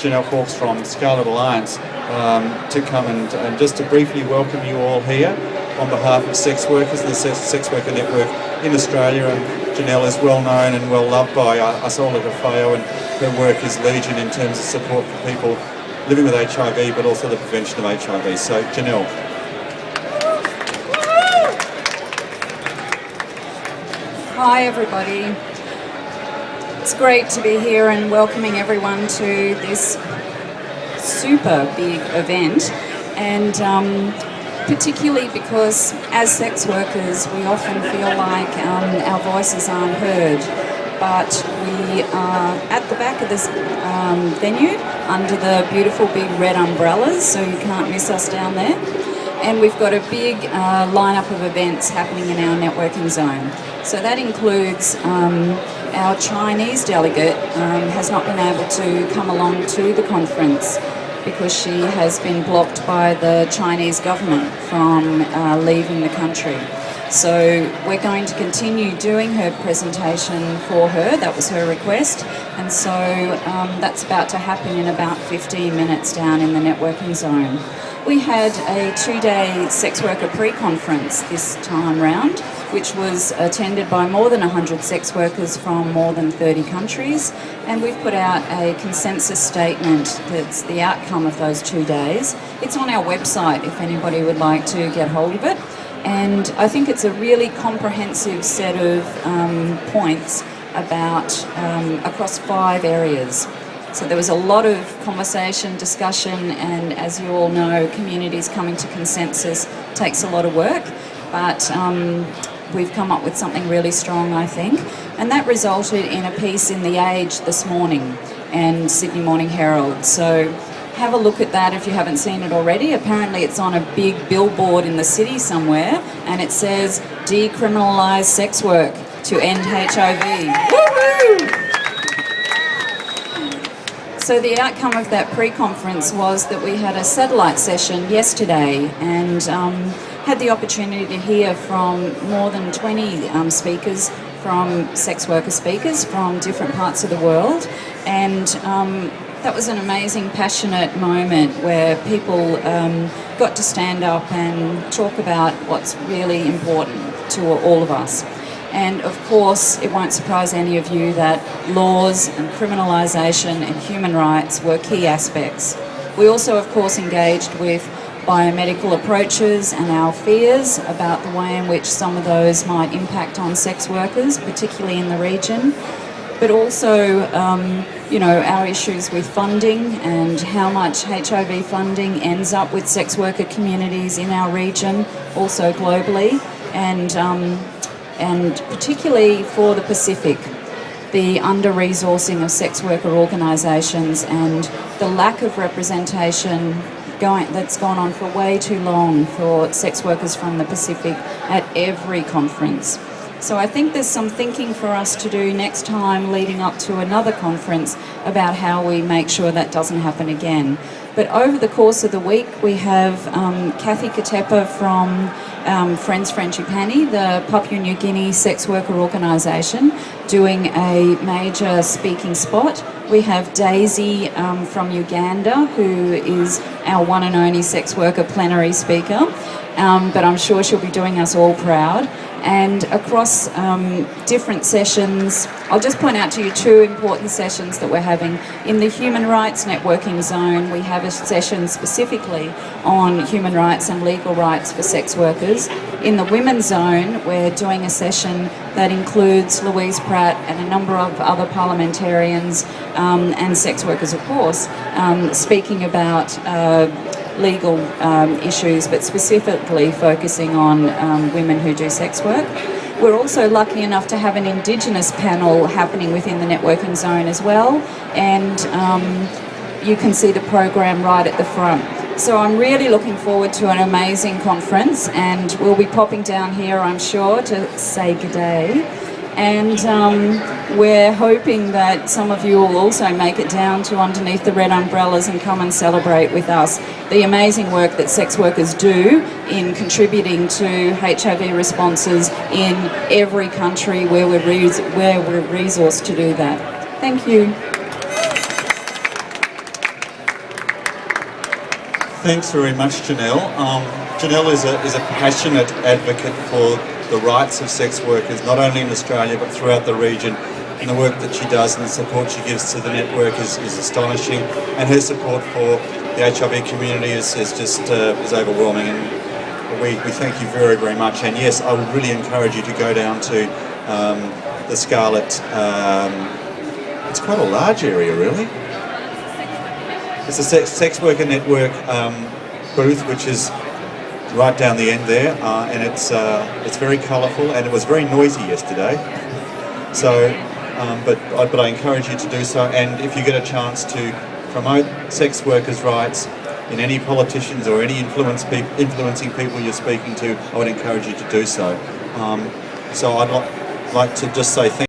Janelle Fawkes from Scarlet Alliance to come and just to briefly welcome you all here on behalf of sex workers and the Sex Worker Network in Australia. And Janelle is well known and well loved by us all at AFAO, and her work is legion in terms of support for people living with HIV, but also the prevention of HIV. So, Janelle. Hi everybody. It's great to be here and welcoming everyone to this super big event, and particularly because as sex workers we often feel like our voices aren't heard, but we are at the back of this venue under the beautiful big red umbrellas, so you can't miss us down there. And we've got a big lineup of events happening in our networking zone. So that includes our Chinese delegate has not been able to come along to the conference because she has been blocked by the Chinese government from leaving the country. So we're going to continue doing her presentation for her. That was her request. And so that's about to happen in about 15 minutes down in the networking zone. We had a 2-day sex worker pre-conference this time round, which was attended by more than 100 sex workers from more than 30 countries. And we've put out a consensus statement that's the outcome of those 2 days. It's on our website if anybody would like to get hold of it. And I think it's a really comprehensive set of points about across 5 areas. So there was a lot of conversation, discussion, and as you all know, communities coming to consensus takes a lot of work, but we've come up with something really strong, I think, and that resulted in a piece in The Age this morning and Sydney Morning Herald. So have a look at that if you haven't seen it already. Apparently it's on a big billboard in the city somewhere, and it says, "Decriminalise sex work to end HIV." Woohoo! So the outcome of that pre-conference was that we had a satellite session yesterday and had the opportunity to hear from more than 20 speakers, from sex worker speakers from different parts of the world. And that was an amazing, passionate moment where people got to stand up and talk about what's really important to all of us. And of course, it won't surprise any of you that laws and criminalisation and human rights were key aspects. We also, of course, engaged with biomedical approaches and our fears about the way in which some of those might impact on sex workers, particularly in the region. But also, our issues with funding and how much HIV funding ends up with sex worker communities in our region, also globally. And particularly for the Pacific, the under-resourcing of sex worker organisations and the lack of representation that's gone on for way too long for sex workers from the Pacific at every conference. So I think there's some thinking for us to do next time leading up to another conference about how we make sure that doesn't happen again. But over the course of the week, we have Kathy Katepa from Friends Frangipani, the Papua New Guinea sex worker organisation, doing a major speaking spot. We have Daisy from Uganda, who is our one and only sex worker plenary speaker, but I'm sure she'll be doing us all proud. And across different sessions, I'll just point out to you 2 important sessions that we're having. In the Human Rights Networking Zone, we have a session specifically on human rights and legal rights for sex workers. In the Women's Zone, we're doing a session that includes Louise Pratt and a number of other parliamentarians and sex workers, of course, speaking about legal issues, but specifically focusing on women who do sex work. We're also lucky enough to have an Indigenous panel happening within the networking zone as well, and you can see the program right at the front. So I'm really looking forward to an amazing conference, and we'll be popping down here, I'm sure, to say good day. And we're hoping that some of you will also make it down to underneath the red umbrellas and come and celebrate with us the amazing work that sex workers do in contributing to HIV responses in every country where we're resourced to do that. Thank you. Thanks very much, Janelle. Janelle is a passionate advocate for the rights of sex workers, not only in Australia but throughout the region. And the work that she does and the support she gives to the network is astonishing. And her support for the HIV community is overwhelming. And we thank you very, very much. And yes, I would really encourage you to go down to the Scarlet. It's quite a large area, really. It's a sex worker network booth, which is right down the end there, and it's very colourful, and it was very noisy yesterday. So, but I encourage you to do so. And if you get a chance to promote sex workers' rights in any politicians or any influencing people you're speaking to, I would encourage you to do so. So I'd like to just say thank you.